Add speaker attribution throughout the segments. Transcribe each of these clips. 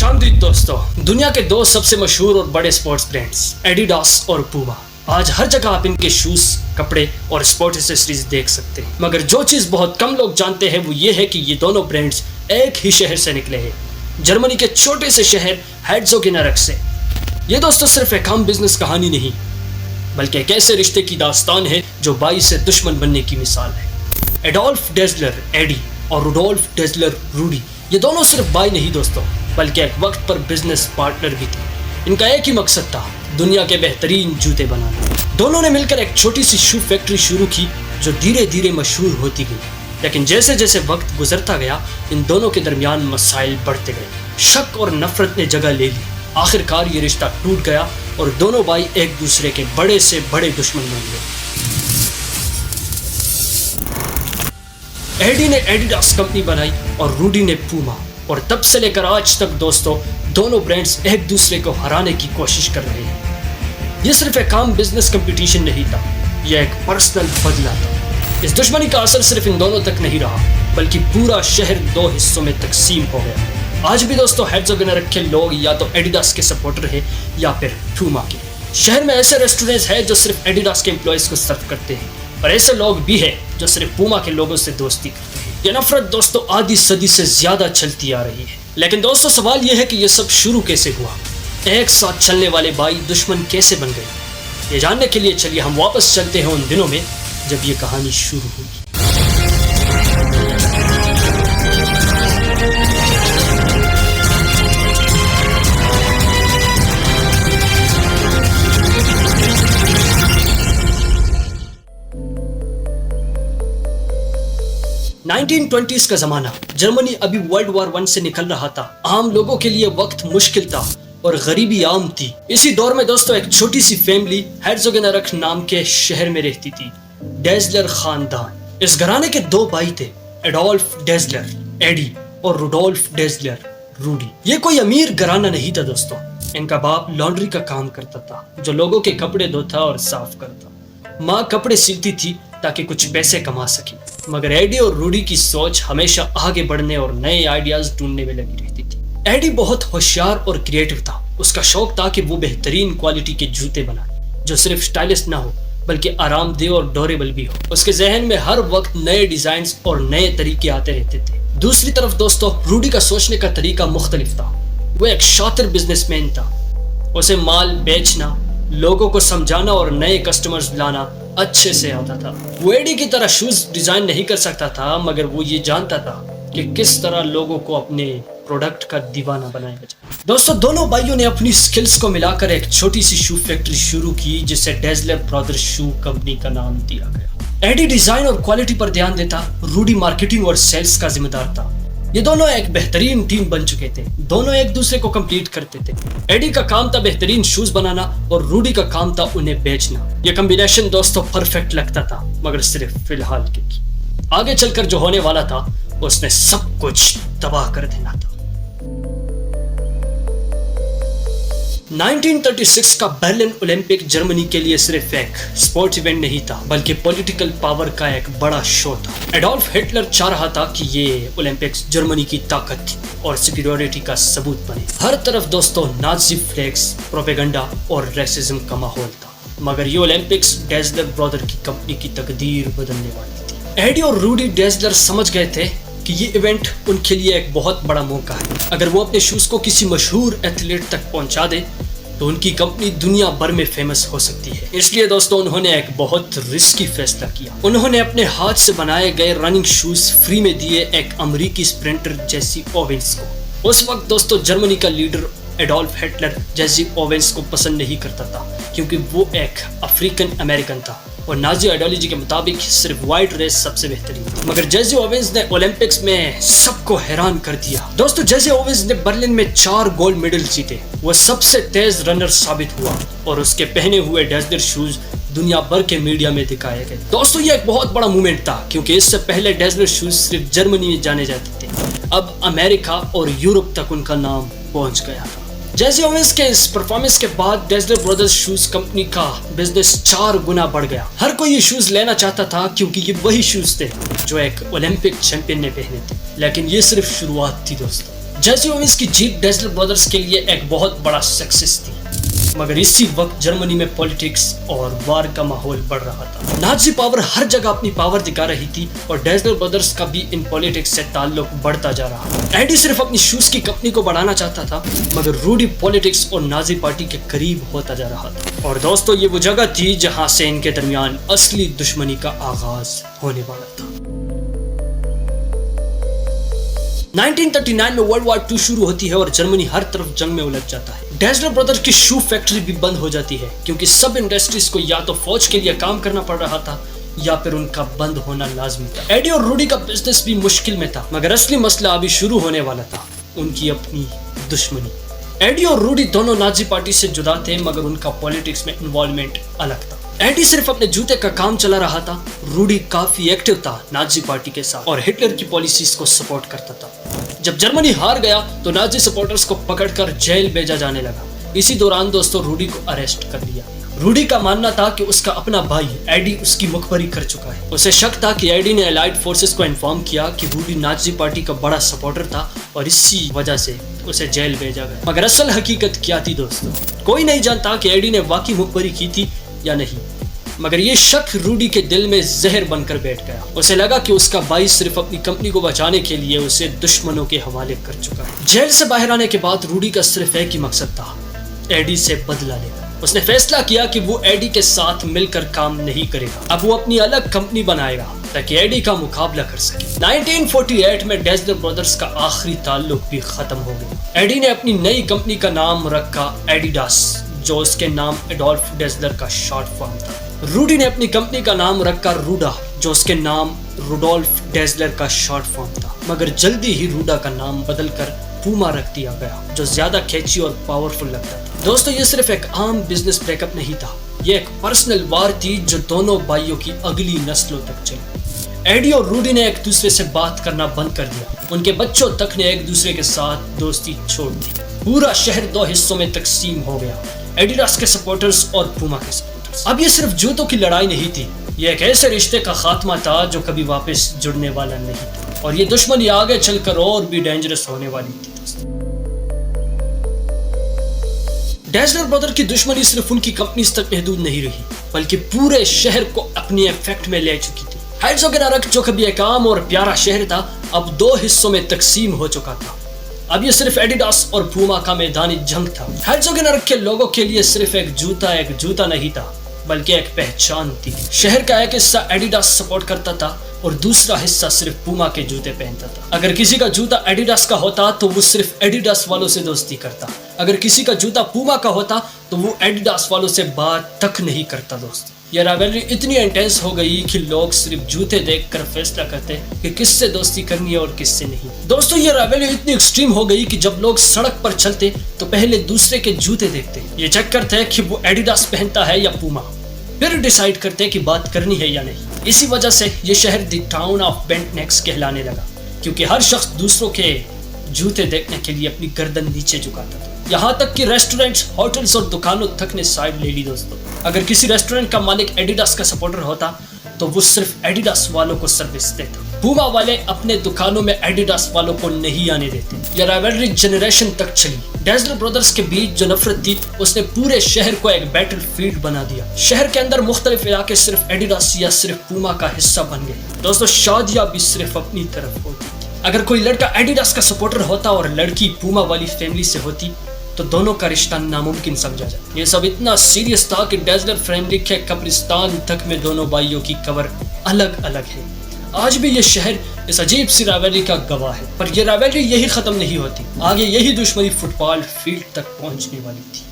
Speaker 1: खुशामदीद दोस्तों, दुनिया के दो सबसे मशहूर और बड़े स्पोर्ट्स ब्रांड्स एडिडास और पूमा। आज हर जगह आप इनके शूज, कपड़े और स्पोर्ट्स एक्सेसरीज देख सकते हैं। मगर जो चीज बहुत कम लोग जानते हैं वो ये है कि ये दोनों ब्रांड्स एक ही शहर से निकले हैं, जर्मनी के छोटे से शहर हेर्ज़ोगेनारख से। ये दोस्तों सिर्फ एक आम बिजनेस कहानी नहीं, बल्कि एक ऐसे रिश्ते की दास्तान है जो भाई से दुश्मन बनने की मिसाल है। एडोल्फ डेज़लर एडी और रुडोल्फ डेज़लर रूडी, ये दोनों सिर्फ भाई नहीं दोस्तों, बल्कि एक वक्त पर बिजनेस पार्टनर भी थे। इनका एक ही मकसद था, दुनिया के बेहतरीन जूते बनाना। दोनों ने मिलकर एक छोटी सी शू फैक्ट्री शुरू की जो धीरे धीरे मशहूर होती गई। लेकिन जैसे जैसे वक्त गुजरता गया, इन दोनों के दरमियान मसाइल बढ़ते गए, शक और नफरत ने जगह ले ली। आखिरकार ये रिश्ता टूट गया और दोनों भाई एक दूसरे के बड़े से बड़े दुश्मन बन गए। एडी ने एडिडास कंपनी बनाई और रूडी ने पूमा, और तब से लेकर आज तक दोस्तों दोनों ब्रांड्स एक दूसरे को हराने की कोशिश कर रहे हैं। ये सिर्फ एक आम बिजनेस कंपटीशन नहीं था, यह एक पर्सनल बदला था। इस दुश्मनी का असर सिर्फ इन दोनों तक नहीं रहा, बल्कि पूरा शहर दो हिस्सों में तकसीम हो गया। आज भी दोस्तों हेर्ज़ोगेनारख के लोग या तो एडिडास के सपोर्टर हैं या फिर पूमा के। शहर में ऐसे रेस्टोरेंट्स हैं जो सिर्फ एडिडास के एम्प्लॉयज को सर्व करते हैं, और ऐसे लोग भी हैं जो सिर्फ पूमा के लोगों से दोस्ती करते हैं। ये नफरत दोस्तों आधी सदी से ज्यादा चलती आ रही है। लेकिन दोस्तों सवाल ये है कि ये सब शुरू कैसे हुआ? एक साथ चलने वाले भाई दुश्मन कैसे बन गए? ये जानने के लिए चलिए हम वापस चलते हैं उन दिनों में जब ये कहानी शुरू हुई। नाइनटीन 1920s का जमाना, जर्मनी अभी वर्ल्ड वॉर 1 से निकल रहा था। आम लोगों के लिए वक्त मुश्किल था और गरीबी आम थी। इसी दौर में दोस्तों एक छोटी सी फैमिली हेर्ज़ोगेनारख नाम के शहर में रहती थी, डेज़लर खानदान। इस घराने के दो भाई थे, एडोल्फ डेज़लर एडी और रुडोल्फ डेज़लर रूडी। ये कोई अमीर घराना नहीं था दोस्तों। इनका बाप लॉन्ड्री का काम करता था, जो लोगों के कपड़े धोता और साफ करता। माँ कपड़े सिलती थी ताकि कुछ पैसे कमा सके। मगर एडी और रूडी की सोच हमेशा आगे बढ़ने और नए आइडियाज ढूंढने में लगी रहती थी। एडी बहुत होशियार और क्रिएटिव था। उसका शौक था कि वो बेहतरीन क्वालिटी के जूते बनाए, जो सिर्फ स्टाइलिश ना हो बल्कि आरामदेह और ड्यूरेबल भी हो। उसके जहन में हर वक्त नए डिजाइन और नए तरीके आते रहते थे। दूसरी तरफ दोस्तों रूडी का सोचने का तरीका मुख्तलिफ था। वो एक शातिर बिजनेसमैन था। उसे माल बेचना, लोगों को समझाना और नए कस्टमर्स लाना अच्छे से आता था। वो एडी की तरह शूज डिजाइन नहीं कर सकता था, मगर वो ये जानता था कि किस तरह लोगों को अपने प्रोडक्ट का दीवाना बनाया जाए। दोस्तों दोनों भाइयों ने अपनी स्किल्स को मिलाकर एक छोटी सी शू फैक्ट्री शुरू की, जिसे डेज़लर ब्रदर्स शू कंपनी का नाम दिया गया। एडी डिजाइन और क्वालिटी पर ध्यान देता, रूडी मार्केटिंग और सेल्स का जिम्मेदार था। ये दोनों एक बेहतरीन टीम बन चुके थे। दोनों एक दूसरे को कंप्लीट करते थे। एडी का काम था बेहतरीन शूज बनाना और रूडी का काम था उन्हें बेचना। ये कॉम्बिनेशन दोस्तों परफेक्ट लगता था, मगर सिर्फ फिलहाल के लिए। आगे चलकर जो होने वाला था उसने सब कुछ तबाह कर देना था। 1936 का बर्लिन ओलंपिक जर्मनी के लिए सिर्फ एक स्पोर्ट्स इवेंट नहीं था, बल्कि पॉलिटिकल पावर का एक बड़ा शो था। एडोल्फ हिटलर चाह रहा था कि ये ओलंपिक्स जर्मनी की ताकत और सुपीरियरिटी का सबूत बने। हर तरफ दोस्तों नाजी फ्लैग्स, प्रोपेगेंडा और रेसिज्म का माहौल था। मगर ये ओलंपिक्स डेज़लर ब्रदर की कंपनी की तकदीर बदलने वाली थी। एडी और रूडी डेज़लर समझ गए थे कि ये इवेंट उनके लिए एक बहुत बड़ा मौका है। अगर वो अपने शूज को किसी मशहूर एथलीट तक पहुंचा दे तो उनकी कंपनी दुनिया भर में फेमस हो सकती है। इसलिए दोस्तों उन्होंने एक बहुत रिस्की फैसला किया। उन्होंने अपने हाथ से बनाए गए रनिंग शूज फ्री में दिए एक अमेरिकी स्प्रिंटर जेसी ओवेंस को। उस वक्त दोस्तों जर्मनी का leader Adolf Hitler Jesse Owens को पसंद नहीं करता था, क्योंकि वो एक अफ्रीकन अमेरिकन था और नाजी आइडियोलॉजी के मुताबिक सिर्फ व्हाइट रेस सबसे बेहतरीन थी। मगर जेसी ओवेंस ने ओलंपिक्स में सबको हैरान कर दिया। दोस्तों जेसी ओवेंस ने बर्लिन में 4 गोल्ड मेडल जीते। वो सबसे तेज रनर साबित हुआ और उसके पहने हुए डेज़लर शूज दुनिया भर के मीडिया में दिखाए गए। दोस्तों ये एक बहुत बड़ा मूवमेंट था, क्योंकि इससे पहले डेज़लर शूज सिर्फ जर्मनी में जाने जाते थे। अब अमेरिका और यूरोप तक उनका नाम पहुंच गया था। जेसी ओवेंस के इस परफॉर्मेंस के बाद डेज़लर ब्रदर्स शूज कंपनी का बिजनेस 4 गुना बढ़ गया। हर कोई ये शूज लेना चाहता था, क्योंकि ये वही शूज थे जो एक ओलंपिक चैंपियन ने पहने थे। लेकिन ये सिर्फ शुरुआत थी दोस्तों। जर्सी वुमेन्स की जीत डेजलर ब्रदर्स के लिए एक बहुत बड़ा सक्सेस थी, मगर इसी वक्त जर्मनी में पॉलिटिक्स और वार का माहौल बढ़ रहा था। नाजी पावर हर जगह अपनी पावर दिखा रही थी और डेजलर ब्रदर्स का भी इन पॉलिटिक्स से ताल्लुक बढ़ता जा रहा था। एडी सिर्फ अपनी शूज की कंपनी को बढ़ाना चाहता था, मगर रूडी पॉलिटिक्स और नाजी पार्टी के करीब होता जा रहा था। और दोस्तों, ये वो जगह थी जहां से इनके दरमियान असली दुश्मनी का आगाज होने वाला था। 1939 में वर्ल्ड वार 2 शुरू होती है और जर्मनी हर तरफ जंग में उलझ जाता है। डेजलर ब्रदर की शू फैक्ट्री भी बंद हो जाती है, क्योंकि सब इंडस्ट्रीज को या तो फौज के लिए काम करना पड़ रहा था या फिर उनका बंद होना लाजमी था। एडी और रूडी का बिजनेस भी मुश्किल में था, मगर असली मसला अभी शुरू होने वाला था, उनकी अपनी दुश्मनी। एडी और रूडी दोनों नाजी पार्टी से जुदा थे, मगर उनका पॉलिटिक्स में इन्वॉल्वमेंट अलग था। एडी सिर्फ अपने जूते का काम चला रहा था, रूडी काफी एक्टिव था नाजी पार्टी के साथ और हिटलर की पॉलिसीज को सपोर्ट करता था। जब जर्मनी हार गया तो नाजी सपोर्टर्स को पकड़कर जेल भेजा जाने लगा। इसी दौरान दोस्तों रूडी को अरेस्ट कर लिया। रूडी का मानना था कि उसका अपना भाई एडी उसकी मुखबरी कर चुका है। उसे शक था कि एडी ने अलाइड फोर्सेस को इन्फॉर्म किया कि रूडी नाजी पार्टी का बड़ा सपोर्टर था और इसी वजह से उसे जेल भेजा गया। मगर असल हकीकत क्या थी दोस्तों? कोई नहीं जानता कि एडी ने वाकई मुखबरी की थी या नहीं, मगर ये शक रूडी के दिल में जहर बनकर बैठ गया। उसे लगा कि उसका भाई सिर्फ अपनी कंपनी को बचाने के लिए उसे दुश्मनों के हवाले कर चुका है। जेल से बाहर आने के बाद रूडी का सिर्फ एक ही मकसद था, एडी से बदला लेना। उसने फैसला किया कि वो एडी के साथ मिलकर काम नहीं करेगा, अब वो अपनी अलग कंपनी बनाएगा ताकि एडी का मुकाबला कर सके। 1948 में डेजलर ब्रदर्स का आखिरी ताल्लुक भी खत्म हो गया। एडी ने अपनी नई कंपनी का नाम रखा एडिडास, जो उसके नाम एडोल्फ डेजलर का शॉर्ट फॉर्म था। रूडी ने अपनी कंपनी का नाम रखा रूडा, जो उसके नाम रुडोल्फ डेजलर का शॉर्ट फॉर्म था। मगर जल्दी ही रूडा का नाम बदलकर पूमा रख दिया गया, जो ज्यादा कैची और पावरफुल लगता था। दोस्तों, ये सिर्फ एक आम बिजनेस ब्रेकअप नहीं था, ये एक पर्सनल वार थी जो दोनों भाइयों की अगली नस्लों तक चली। एडी और रूडी ने एक दूसरे से बात करना बंद कर दिया, उनके बच्चों तक ने एक दूसरे के साथ दोस्ती छोड़ दी। पूरा शहर 2 हिस्सों में तकसीम हो गया, एडिडास के सपोर्टर्स और पूमा के सपोर्टर्स। अब ये सिर्फ जूतों की लड़ाई नहीं थी, ये एक ऐसे रिश्ते का खात्मा था जो कभी वापस जुड़ने वाला नहीं था, और ये दुश्मनी आगे चलकर और भी डेंजरस होने वाली थी। डेजलर ब्रदर की दुश्मनी सिर्फ उनकी कंपनीज तक महदूद नहीं रही, बल्कि पूरे शहर को अपनी इफेक्ट में ले चुकी थी। हेर्ज़ोगेनारख, जो कभी एक आम और प्यारा शहर था, अब 2 हिस्सों में तकसीम हो चुका था। अब ये सिर्फ एडिडास और पूमा का मैदानी जंग था। हेर्ज़ोगेनारख के लोगों के लिए सिर्फ एक जूता नहीं था, बल्कि एक पहचान थी। शहर का एक हिस्सा एडिडास सपोर्ट करता था और दूसरा हिस्सा सिर्फ पूमा के जूते पहनता था। अगर किसी का जूता एडिडास का होता तो वो सिर्फ एडिडास वालों से दोस्ती करता, अगर किसी का जूता पूमा का होता तो वो एडिडास वालों से बात तक नहीं करता। दोस्त, ये राइवलरी इतनी इंटेंस हो गई कि लोग सिर्फ जूते देखकर फैसला करते कि किससे दोस्ती करनी है और किससे नहीं। दोस्तों, ये राइवलरी इतनी एक्सट्रीम हो गई कि जब लोग सड़क पर चलते तो पहले दूसरे के जूते देखते, ये चेक करते कि वो एडिडास पहनता है या पूमा, फिर डिसाइड करते कि बात करनी है या नहीं। इसी वजह से ये शहर the town of bent next कहलाने लगा, क्योंकि हर शख्स दूसरों के जूते देखने के लिए अपनी गर्दन नीचे झुकाता था। यहाँ तक कि रेस्टोरेंट्स, होटल्स और दुकानों तक ने साइड ले ली। दोस्तों, अगर किसी रेस्टोरेंट का मालिक एडिडास का सपोर्टर होता तो वो सिर्फ एडिडास वालों को सर्विस देता, पूमा वाले अपने दुकानों में एडिडास वालों को नहीं आने देते। यह राइवलरी जनरेशन तक चली। डेजलर ब्रदर्स के बीच जो नफरत थी, उसने पूरे शहर को एक बैटल फील्ड बना दिया। शहर के अंदर मुख्तलिफ इलाके सिर्फ एडिडास या सिर्फ पूमा का हिस्सा बन गए। दोस्तों, शादियां भी सिर्फ अपनी तरफ होती थी। अगर कोई लड़का एडिडास का सपोर्टर होता और लड़की पूमा वाली फैमिली से होती तो दोनों का रिश्ता नामुमकिन समझा जाए। ये सब इतना सीरियस था कि डेजलर फ्रेंडली के कब्रिस्तान तक में दोनों भाइयों की कब्र अलग अलग है। आज भी ये शहर इस अजीब सी राइवलरी का गवाह है। पर ये राइवलरी यही खत्म नहीं होती, आगे यही दुश्मनी फुटबॉल फील्ड तक पहुंचने वाली थी।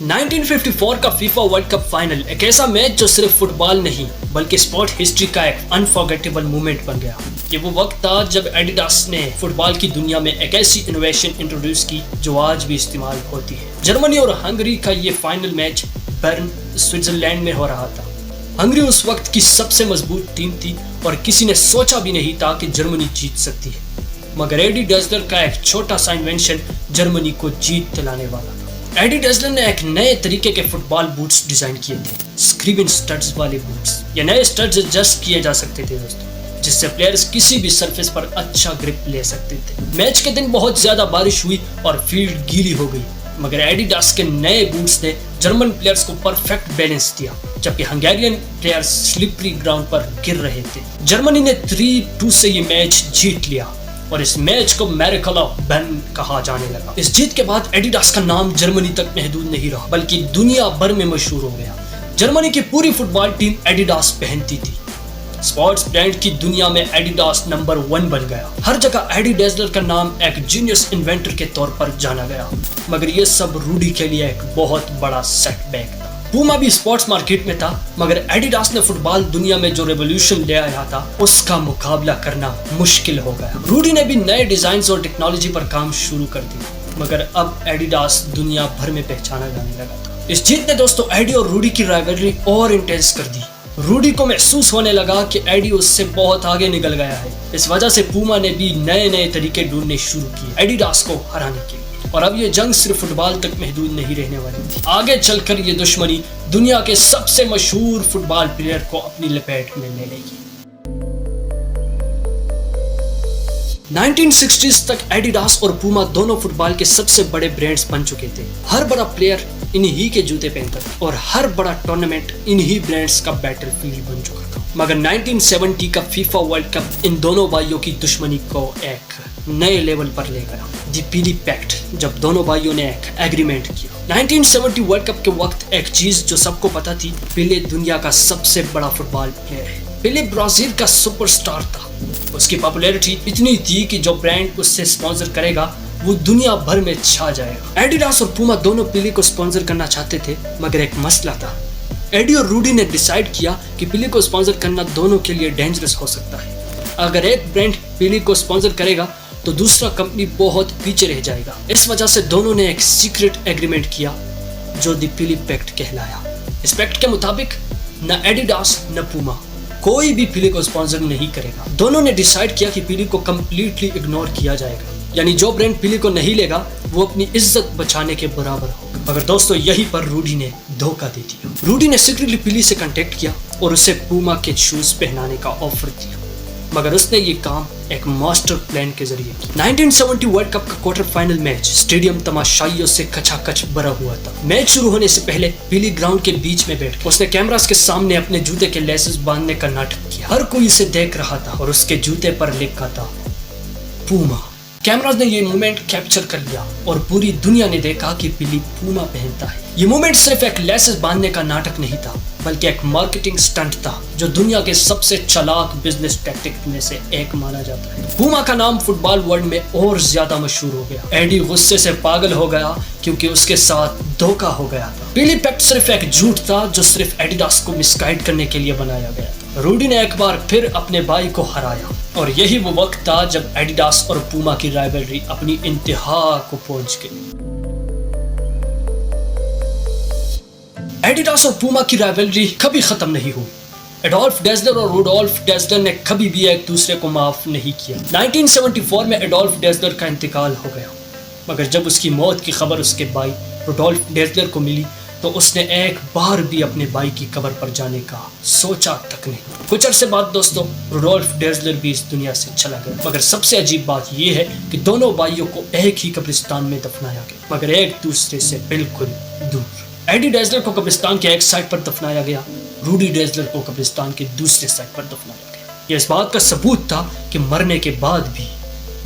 Speaker 1: 1954 का फीफा वर्ल्ड कप फाइनल एक ऐसा मैच जो सिर्फ फुटबॉल नहीं बल्कि स्पोर्ट हिस्ट्री का एक अनफॉरगेटेबल मोमेंट बन गया। ये वो वक्त था जब एडिडास ने फुटबॉल की दुनिया में एक ऐसी इनोवेशन इंट्रोड्यूस की जो आज भी इस्तेमाल होती है। जर्मनी और हंगरी का ये फाइनल मैच बर्न, स्विट्जरलैंड में हो रहा था। हंगरी उस वक्त की सबसे मजबूत टीम थी और किसी ने सोचा भी नहीं था कि जर्मनी जीत सकती है, मगर एडी डेजलर का एक छोटा सा इन्वेंशन जर्मनी को जीत दिलाने वाला था। एडी डेजलर ने एक नए तरीके के फुटबॉल बूट्स डिजाइन किए थे, स्क्रीविन स्टड्स वाले बूट्स। ये नए स्टड्स एडजस्ट किए जा सकते थे दोस्तों। जिससे प्लेयर्स किसी भी सरफेस पर अच्छा ग्रिप ले सकते थे। मैच के दिन बहुत ज्यादा बारिश हुई और फील्ड गीली हो गई, मगर एडिडास के नए बूट्स ने जर्मन प्लेयर्स को परफेक्ट बैलेंस दिया, जबकि हंगेरियन प्लेयर्स स्लिपरी ग्राउंड पर गिर रहे थे। जर्मनी ने 3-2 से ये मैच जीत लिया और इस मैच को मैरेकल ऑफ बेर्न कहा जाने लगा। इस जीत के बाद एडिडास का नाम जर्मनी तक महदूद नहीं रहा, बल्कि दुनिया भर में मशहूर हो गया। जर्मनी की पूरी फुटबॉल टीम एडिडास पहनती थी। स्पोर्ट्स ब्रांड की दुनिया में एडिडास नंबर 1 बन गया। हर जगह एडी डेज़लर का नाम एक जीनियस इन्वेंटर के तौर पर जाना गया, मगर ये सब रूडी के लिए एक बहुत बड़ा सेटबैक था। पूमा भी स्पोर्ट्स मार्केट में था, मगर एडिडास ने फुटबॉल दुनिया में जो रेवोल्यूशन ले आया था उसका मुकाबला करना मुश्किल हो गया। रूडी ने भी नए डिजाइन और टेक्नोलॉजी पर काम शुरू कर दिया, मगर अब एडिडास दुनिया भर में पहचाना जाने लगा था। इस जीत ने दोस्तों एडी और रूडी की राइवलरी और इंटेंस कर दी। रूडी को महसूस होने लगा कि एडी उससे बहुत आगे निकल गया है। इस वजह से पूमा ने भी नए नए तरीके ढूंढने शुरू किए एडिडास को हराने के लिए। और अब ये जंग सिर्फ फुटबॉल तक महदूद नहीं रहने वाली थी। आगे चलकर ये दुश्मनी दुनिया के सबसे मशहूर फुटबॉल प्लेयर को अपनी लपेट में ले लेगी। 1960s तक एडिडास और पूमा दोनों फुटबॉल के सबसे बड़े ब्रांड्स बन चुके थे। हर बड़ा प्लेयर इन्हीं के जूते पहनता था और हर बड़ा टूर्नामेंट इन्हीं ब्रांड्स का बैटलफील्ड बन चुका था। मगर 1970 का फीफा वर्ल्ड कप इन दोनों भाइयों की दुश्मनी को एक नए लेवल पर ले गया। दी पीली पैक्ट, जब दोनों भाइयों ने एक एग्रीमेंट किया। 1970 वर्ल्ड कप के वक्त एक चीज जो सबको पता थी, पेले दुनिया का सबसे बड़ा फुटबॉल प्लेयर है। पेले ब्राजील का सुपरस्टार था। उसकी पॉपुलैरिटी इतनी थी कि जो ब्रांड उससे स्पॉन्सर करेगा वो दुनिया भर में छा जाएगा। एडिडास और पूमा दोनों पेले को स्पॉन्सर करना चाहते थे, मगर एक मसला था। एडी और रूडी ने डिसाइड किया कि पेले को स्पॉन्सर करना दोनों के लिए डेंजरस हो सकता है। अगर एक ब्रांड पेले को स्पॉन्सर करेगा तो दूसरा कंपनी बहुत पीछे रह जाएगा। इस वजह से दोनों ने एक सीक्रेट एग्रीमेंट किया जो दी पीली पैक्ट कहलाया। इस पैक्ट के मुताबिक न एडिडास न पूमा कोई भी पेले को स्पॉन्सर नहीं करेगा। दोनों ने डिसाइड किया कि पेले को कम्प्लीटली इग्नोर किया जाएगा, यानी जो ब्रांड पेले को नहीं लेगा वो अपनी इज्जत बचाने के बराबर होगा। मगर दोस्तों यहीं पर रूडी ने धोखा दे दिया। रूडी ने सीक्रेटली पेले से कांटेक्ट किया और उसे पूमा के शूज पहनाने का ऑफर दिया, मगर उसने ये काम एक मास्टर प्लान के जरिए किया। 1970 वर्ल्ड कप का क्वार्टर फाइनल मैच स्टेडियम तमाशाइयों से खचाखच भरा हुआ था। मैच शुरू होने से पहले पेले ग्राउंड के बीच में बैठ उसने कैमरास के सामने अपने जूते के लेसेस बांधने का नाटक किया। हर कोई इसे देख रहा था और उसके जूते पर लिखा था पूमा। कैमरास ने ये मोमेंट कैप्चर कर लिया और पूरी दुनिया ने देखा कि पेले पूमा पहनता है। ये मोमेंट सिर्फ एक लेसेस बांधने का नाटक नहीं था, बल्कि एक मार्केटिंग स्टंट था जो दुनिया के सबसे चालाक बिजनेस टैक्टिक में से एक माना जाता है। पूमा का नाम फुटबॉल वर्ल्ड में और ज्यादा मशहूर हो गया। एडी गुस्से से पागल हो गया क्योंकि उसके साथ धोखा हो गया था। पीली पैक्ट सिर्फ एक झूठ था जो सिर्फ एडिडास को मिसगाइड करने के लिए बनाया गया था। रूडी ने एक बार फिर अपने भाई को हराया और यही वो वक्त था जब एडिडास और पूमा की राइवलरी अपनी इंतहा को पहुंच गई। एडिडास और पूमा की राइवलरी कभी खत्म नहीं हुई। एडोल्फ डेज़लर और रुडोल्फ डेज़लर ने कभी भी एक दूसरे को माफ नहीं किया। 1974 में एडोल्फ डेज़लर का इंतकाल हो गया, मगर जब उसकी मौत की खबर उसके भाई रुडोल्फ डेज़लर को मिली तो उसने एक बार भी अपने भाई की कब्र पर जाने का सोचा तक नहीं। कुछ अरसे बाद दोस्तों रुडोल्फ डेज़लर भी इस दुनिया से चला गया, मगर सबसे अजीब बात यह है कि दोनों भाइयों को एक ही कब्रिस्तान में दफनाया गया, मगर एक दूसरे से बिल्कुल दूर। एडी डेज़लर को कब्रिस्तान के एक साइड पर दफनाया गया, रूडी डेज़लर को कब्रिस्तान के दूसरे साइड पर दफनाया गया। यह इस बात का सबूत था कि मरने के बाद भी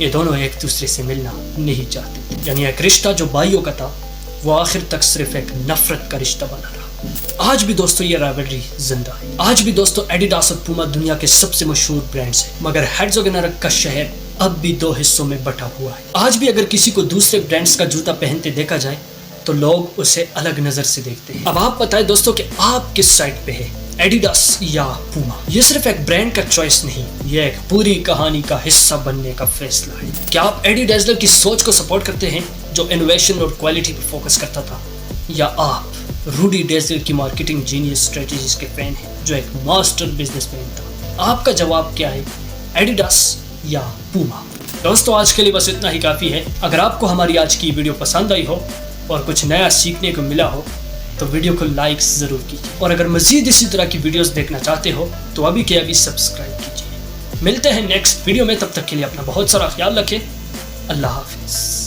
Speaker 1: ये दोनों एक दूसरे से मिलना नहीं चाहते थे, यानी एक रिश्ता जो भाइयों का था वो आखिर तक सिर्फ एक नफरत का रिश्ता बना रहा। आज भी दोस्तों ये राइवलरी जिंदा है। आज भी दोस्तों एडिडास और पूमा दुनिया के सबसे मशहूर ब्रांड्स हैं, मगर हेर्ज़ोगेनारख का शहर अब भी दो हिस्सों में बटा हुआ है। आज भी अगर किसी को दूसरे ब्रांड्स का जूता पहनते देखा जाए तो लोग उसे अलग नजर से देखते हैं। अब आप बताएं दोस्तों कि आप किस साइड पे है, एडिडास या पूमा? ये सिर्फ एक ब्रांड का चॉइस नहीं, ये एक पूरी कहानी का हिस्सा बनने का फैसला है। क्या आप एडी डेज़लर की सोच को सपोर्ट करते हैं जो इनोवेशन और क्वालिटी पर फोकस करता था, या आप रूडी डेज़लर की मार्केटिंग जीनियस स्ट्रेटजीज के फैन हैं जो एक मास्टर बिजनेसमैन था? आपका जवाब क्या है, एडिडास या पूमा? दोस्तों आज के लिए बस इतना ही काफ़ी है। अगर आपको हमारी आज की वीडियो पसंद आई हो और कुछ नया सीखने को मिला हो तो वीडियो को लाइक ज़रूर कीजिए, और अगर मज़ीद इसी तरह की वीडियोस देखना चाहते हो तो अभी के अभी सब्सक्राइब कीजिए। ملتے ہیں نیکسٹ ویڈیو میں، تب تک کے لیے اپنا بہت سارا خیال رکھیں. اللہ حافظ.